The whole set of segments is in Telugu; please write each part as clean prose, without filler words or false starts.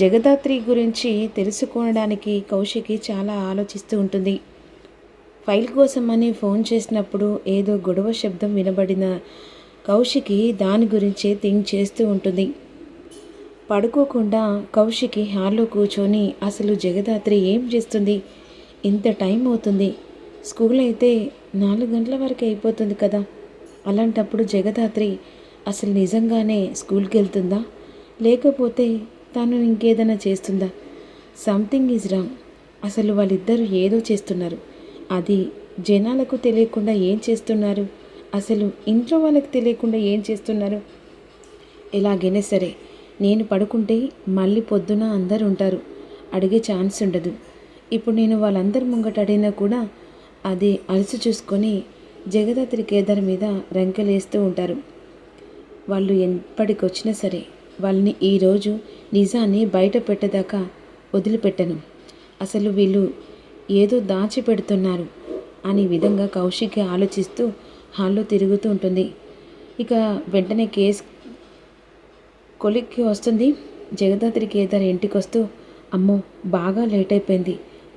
జగదాత్రి గురించి తెలుసుకోవడానికి కౌశికి చాలా ఆలోచిస్తూ ఉంటుంది. ఫైల్ కోసమని ఫోన్ చేసినప్పుడు ఏదో గొడవ శబ్దం వినబడిన కౌశికి దాని గురించే థింక్ చేస్తూ ఉంటుంది. పడుకోకుండా కౌశికి హాల్లో కూర్చొని అసలు జగదాత్రి ఏం చేస్తుంది, ఇంత టైం అవుతుంది, స్కూల్ అయితే 4 గంటల వరకు అయిపోతుంది కదా. అలాంటప్పుడు జగదాత్రి అసలు నిజంగానే స్కూల్కి వెళ్తుందా, లేకపోతే తను ఇంకేదైనా చేస్తుందా? Something is wrong. అసలు వాళ్ళిద్దరూ ఏదో చేస్తున్నారు. అది జనాలకు తెలియకుండా ఏం చేస్తున్నారు, అసలు ఇంట్లో వాళ్ళకి తెలియకుండా ఏం చేస్తున్నారు? ఎలాగైనా సరే నేను పడుకుంటే మళ్ళీ పొద్దున అందరు ఉంటారు, అడిగే ఛాన్స్ ఉండదు. ఇప్పుడు నేను వాళ్ళందరి ముంగట అడిగినా కూడా అది అలసి చూసుకొని జగదాత్రి కేదార్ మీద రంకెలేస్తూ ఉంటారు. వాళ్ళు ఎప్పటికొచ్చినా సరే వాళ్ళని ఈరోజు నిజాన్ని బయట పెట్టదాకా వదిలిపెట్టను. అసలు వీళ్ళు ఏదో దాచిపెడుతున్నారు అనే విధంగా కౌశికి ఆలోచిస్తూ హాల్లో తిరుగుతూ ఉంటుంది. ఇక వెంటనే కేస్ కొలిక్కి వస్తుంది. జగదాత్రి కేదార్ ఇంటికి వస్తూ, అమ్మో బాగా లేట్ అయిపోయింది,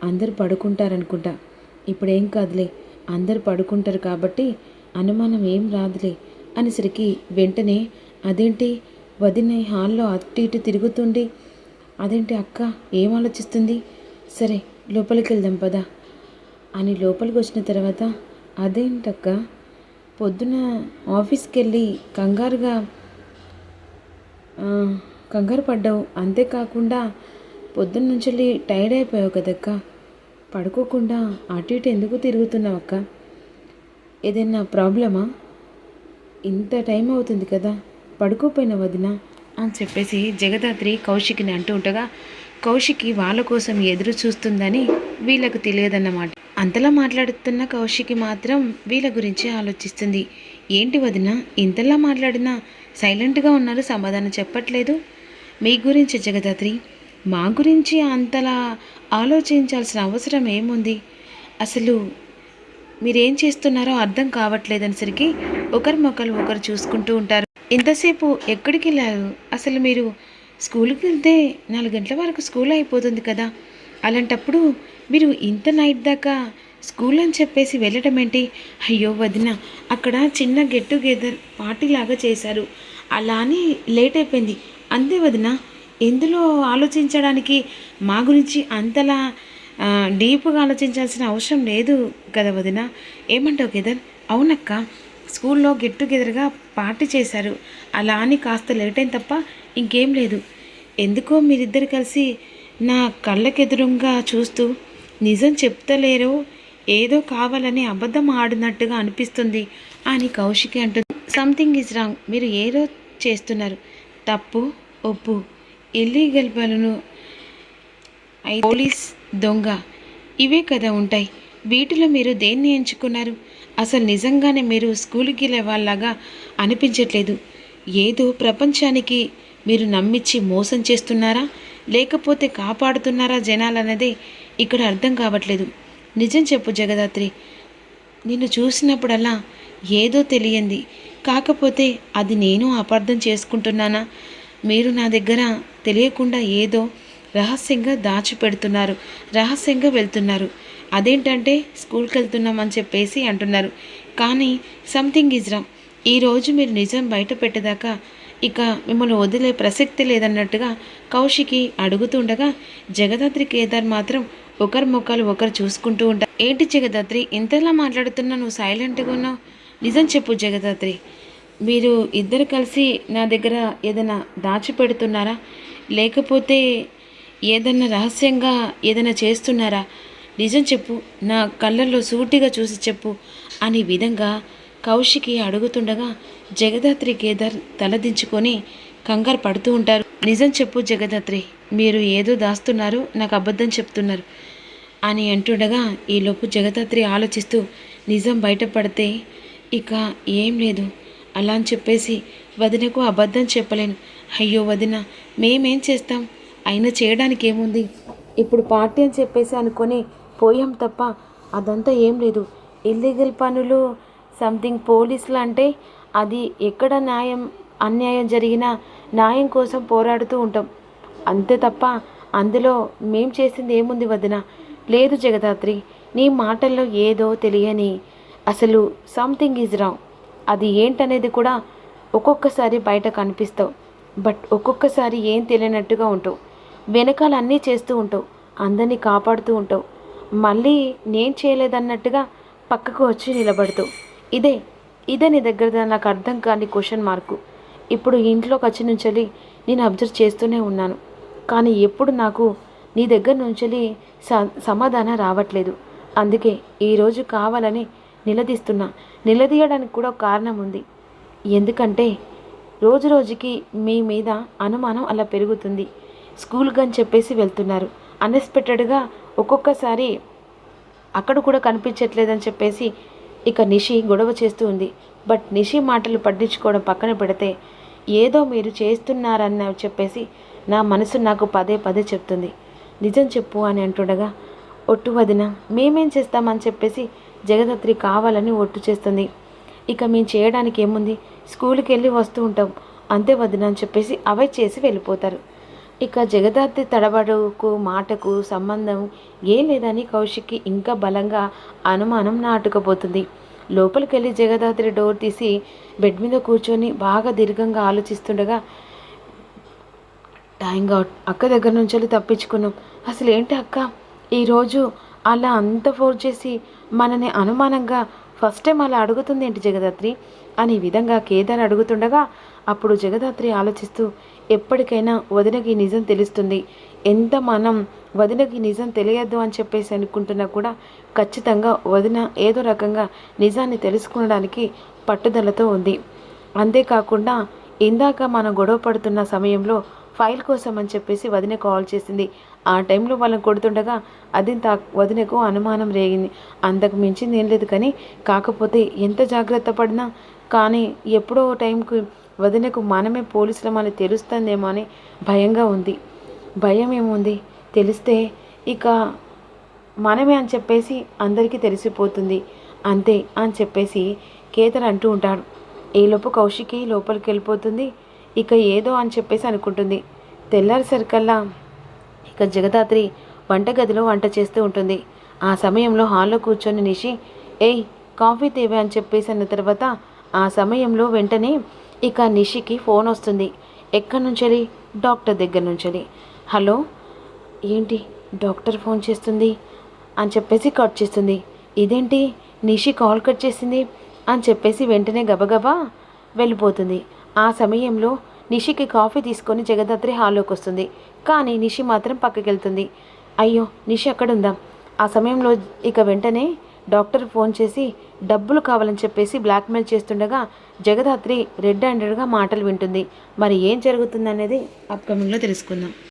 అందరు పడుకుంటారనుకుంటా, ఇప్పుడేం కాదులే, అందరు పడుకుంటారు కాబట్టి అనుమానం ఏం రాదులే అనేసరికి వెంటనే అదేంటి వదిన హాల్లో అటు ఇటు తిరుగుతుంది, అదేంటి అక్క ఏం ఆలోచిస్తుంది, సరే లోపలికి వెళ్దాం పదా అని లోపలికి వచ్చిన తర్వాత, అదేంటక్క పొద్దున ఆఫీస్కి వెళ్ళి కంగారు పడ్డావు, అంతేకాకుండా పొద్దున్న నుంచి టైర్డ్ అయిపోయావు కదక్క, పడుకోకుండా అటు ఇటు ఎందుకు తిరుగుతున్నావు అక్క, ఏదైనా ప్రాబ్లమా, ఇంత టైం అవుతుంది కదా, పడుకోపోయిన వదిన అని చెప్పేసి జగదాత్రి కౌశికిని అంటూ ఉండగా, కౌశికి వాళ్ళ కోసం ఎదురు చూస్తుందని వీళ్ళకు తెలియదన్నమాట. అంతలా మాట్లాడుతున్న కౌశికి మాత్రం వీళ్ళ గురించి ఆలోచిస్తుంది. ఏంటి వదిన ఇంతలా మాట్లాడినా సైలెంట్గా ఉన్నారు, సమాధానం చెప్పట్లేదు, మీ గురించి జగదాత్రి, మా గురించి అంతలా ఆలోచించాల్సిన అవసరం ఏముంది, అసలు మీరేం చేస్తున్నారో అర్థం కావట్లేదనేసరికి ఒకరి మొక్కలు ఒకరు చూసుకుంటూ ఉంటారు. ఇంతసేపు ఎక్కడికి వెళ్ళారు, అసలు మీరు స్కూల్కి వెళ్తే 4 గంటల వరకు స్కూల్ అయిపోతుంది కదా, అలాంటప్పుడు మీరు ఇంత నైట్ దాకా స్కూల్ అని చెప్పేసి వెళ్ళటం ఏంటి? అయ్యో వదిన అక్కడ చిన్న గెట్ టుగెదర్ పార్టీ లాగా చేశారు, అలా అని లేట్ అయిపోయింది అంతే వదిన, ఎందులో ఆలోచించడానికి మా గురించి అంతలా డీప్గా ఆలోచించాల్సిన అవసరం లేదు కదా వదిన, ఏమంటావు కేదార్? అవునక్క, స్కూల్లో గెట్ టుగెదర్గా పార్టీ చేశారు, అలా అని కాస్త లేట్ అయిన తప్ప ఇంకేం లేదు. ఎందుకో మీరిద్దరు కలిసి నా కళ్ళకెదురుగా చూస్తూ నిజం చెప్తలేరు, ఏదో కావాలని అబద్ధం ఆడినట్టుగా అనిపిస్తుంది అని కౌశికి అంటుంది. సంథింగ్ ఈజ్ రాంగ్, మీరు ఏదో చేస్తున్నారు, తప్పు ఒప్పు, ఇల్లీగల్ పనులు, పోలీస్, దొంగ, ఇవే కదా ఉంటాయి, వీటిలో మీరు దేన్ని ఎంచుకున్నారు? అసలు నిజంగానే మీరు స్కూల్కి వెళ్ళే వాళ్ళలాగా అనిపించట్లేదు, ఏదో ప్రపంచానికి మీరు నమ్మించి మోసం చేస్తున్నారా, లేకపోతే కాపాడుతున్నారా జనాలన్నదే ఇక్కడ అర్థం కావట్లేదు. నిజం చెప్పు జగదాత్రి, నిన్ను చూసినప్పుడల్లా ఏదో తెలియంది, కాకపోతే అది నేను అపార్థం చేసుకుంటున్నానా, మీరు నా దగ్గర తెలియకుండా ఏదో రహస్యంగా దాచిపెడుతున్నారు, రహస్యంగా వెళ్తున్నారు, అదేంటంటే స్కూల్కి వెళ్తున్నామని చెప్పేసి అంటున్నారు, కానీ సంథింగ్ ఈజ్ రాంగ్, ఈరోజు మీరు నిజం బయట పెట్టేదాకా ఇక మిమ్మల్ని వదిలే ప్రసక్తి లేదన్నట్టుగా కౌశికి అడుగుతుండగా జగదాత్రి కేదార్ మాత్రం ఒకరి ముఖాలు ఒకరు చూసుకుంటూ ఉంటారు. ఏంటి జగదాత్రి ఇంతలా మాట్లాడుతున్నా, నువ్వు సైలెంట్గా ఉన్నావు, నిజం చెప్పు జగదాత్రి, మీరు ఇద్దరు కలిసి నా దగ్గర ఏదైనా దాచిపెడుతున్నారా, లేకపోతే ఏదైనా రహస్యంగా ఏదైనా చేస్తున్నారా, నిజం చెప్పు, నా కళ్ళల్లో సూటిగా చూసి చెప్పు అనే విధంగా కౌశికి అడుగుతుండగా జగదాత్రి కేదార్ తలదించుకొని కంగారు పడుతూ ఉంటారు. నిజం చెప్పు జగదాత్రి, మీరు ఏదో దాస్తున్నారు, నాకు అబద్ధం చెప్తున్నారు అని అంటుండగా ఈలోపు జగదాత్రి ఆలోచిస్తూ, నిజం బయటపడితే ఇక ఏం లేదు, అలా అని చెప్పేసి వదినకు అబద్ధం చెప్పలేను, అయ్యో వదిన మేమేం చేస్తాం, అయినా చేయడానికి ఏముంది, ఇప్పుడు పార్టీ అని చెప్పేసి అనుకొని పోయాం తప్ప అదంతా ఏం లేదు, ఇల్లీగల్ పనులు సంథింగ్ పోలీసులు అంటే అది ఎక్కడ న్యాయం అన్యాయం జరిగినా న్యాయం కోసం పోరాడుతూ ఉంటాం, అంతే తప్ప అందులో మేం చేసింది ఏముంది వదిన. లేదు జగదాత్రి, నీ మాటల్లో ఏదో తెలియని అసలు సంథింగ్ ఈజ్ రాంగ్. అది ఏంటనేది కూడా ఒక్కొక్కసారి బయట కనిపిస్తావు, బట్ ఒక్కొక్కసారి ఏం తెలియనట్టుగా ఉంటావు. వెనకాల అన్నీ చేస్తూ ఉంటావు, అందరినీ కాపాడుతూ ఉంటావు, మళ్ళీ నేను చేయలేదన్నట్టుగా పక్కకు వచ్చి నిలబడతావు. ఇదే ఇదే నీ దగ్గర నాకు అర్థం కాని క్వశ్చన్ మార్కు. ఇప్పుడు ఇంట్లోకి వచ్చి నుంచి నేను అబ్జర్వ్ చేస్తూనే ఉన్నాను, కానీ ఎప్పుడు నాకు నీ దగ్గర నుంచి సమాధానం రావట్లేదు. అందుకే ఈరోజు కావాలని నిలదీస్తున్నా. నిలదీయడానికి కూడా ఒక కారణం ఉంది. ఎందుకంటే రోజు రోజుకి మీ మీద అనుమానం అలా పెరుగుతుంది. స్కూల్కి అని చెప్పేసి వెళ్తున్నారు, అన్ఎక్స్పెక్టెడ్గా ఒక్కొక్కసారి అక్కడ కూడా కనిపించట్లేదని చెప్పేసి ఇక నిషి గొడవ చేస్తూ ఉంది. బట్ నిషి మాటలు పట్టించుకోవడం పక్కన పెడితే ఏదో మీరు చేస్తున్నారని చెప్పేసి నా మనసు నాకు పదే పదే చెప్తుంది. నిజం చెప్పు అని అంటుండగా, ఒట్టు వదిన, మేమేం చేస్తామని చెప్పేసి జగదాత్రి కావాలని ఒట్టు చేస్తుంది. ఇక మేము చేయడానికి ఏముంది, స్కూల్కి వెళ్ళి వస్తూ ఉంటాం అంతే వదిన అని చెప్పేసి అవే చేసి వెళ్ళిపోతారు. ఇక జగదాత్రి తడబడుకు మాటకు సంబంధం ఏం లేదని కౌశిక్కి ఇంకా బలంగా అనుమానం నాటుకుపోతుంది. లోపలికి వెళ్ళి జగదాత్రి డోర్ తీసి బెడ్ మీద కూర్చొని బాగా దీర్ఘంగా ఆలోచిస్తుండగా, టాయింగ్ అవుట్, అక్క దగ్గర నుంచి తప్పించుకున్నాం. అసలు ఏంటి అక్క ఈరోజు అలా అంత ఫోర్స్ చేసి మనని అనుమానంగా ఫస్ట్ టైం అలా అడుగుతుంది ఏంటి జగదాత్రి అని విధంగా కేదార్ అడుగుతుండగా, అప్పుడు జగదాత్రి ఆలోచిస్తూ, ఎప్పటికైనా వదినకి నిజం తెలుస్తుంది. ఎంత మనం వదినకి నిజం తెలియద్దు అని చెప్పేసి అనుకుంటున్నా కూడా ఖచ్చితంగా వదిన ఏదో రకంగా నిజాన్ని తెలుసుకోవడానికి పట్టుదలతో ఉంది. అంతేకాకుండా ఇందాక మనం గొడవ పడుతున్న సమయంలో ఫైల్ కోసం అని చెప్పేసి వదిన కాల్ చేసింది. ఆ టైంలో వాళ్ళని కొడుతుండగా అది వదినకు అనుమానం రేగింది. అంతకు మించింది ఏం లేదు, కానీ కాకపోతే ఎంత జాగ్రత్త పడినా కానీ ఎప్పుడో టైంకి వదినకు మనమే పోలీసులమని తెలుస్తుందేమో అని భయంగా ఉంది. భయం ఏముంది, తెలిస్తే ఇక మనమే అని చెప్పేసి అందరికీ తెలిసిపోతుంది అంతే అని చెప్పేసి కేతర్ అంటూ ఉంటాడు. ఈలోపు కౌశికి లోపలికి వెళ్ళిపోతుంది. ఇక ఏదో అని చెప్పేసి అనుకుంటుంది. తెల్లారిసరికల్లా ఇక జగదాత్రి వంటగదిలో వంట చేస్తూ ఉంటుంది. ఆ సమయంలో హాల్లో కూర్చొని నిషి, ఏయ్ కాఫీ తేవే అని చెప్పేసి అన్న తర్వాత ఆ సమయంలో వెంటనే ఇక నిషికి ఫోన్ వస్తుంది. ఎక్కడి నుంచి? డాక్టర్ దగ్గర నుంచి. హలో, ఏంటి డాక్టర్ ఫోన్ చేస్తుంది అని చెప్పేసి కట్ చేస్తుంది. ఇదేంటి నిషి కాల్ కట్ చేసింది అని చెప్పేసి వెంటనే గబగబా వెళ్ళిపోతుంది. ఆ సమయంలో నిషికి కాఫీ తీసుకొని జగదాత్రి హాల్లోకి వస్తుంది. కానీ నిషి మాత్రం పక్కకి వెళ్తుంది. అయ్యో, నిషి అక్కడ ఉందా? ఆ సమయంలో ఇక వెంటనే డాక్టర్ ఫోన్ చేసి డబ్బులు కావాలని చెప్పేసి బ్లాక్మెయిల్ చేస్తుండగా జగదాత్రి రెడ్ హ్యాండెడ్గా మాటలు వింటుంది. మరి ఏం జరుగుతుందనేది అప్కమింగ్లో తెలుసుకుందాం.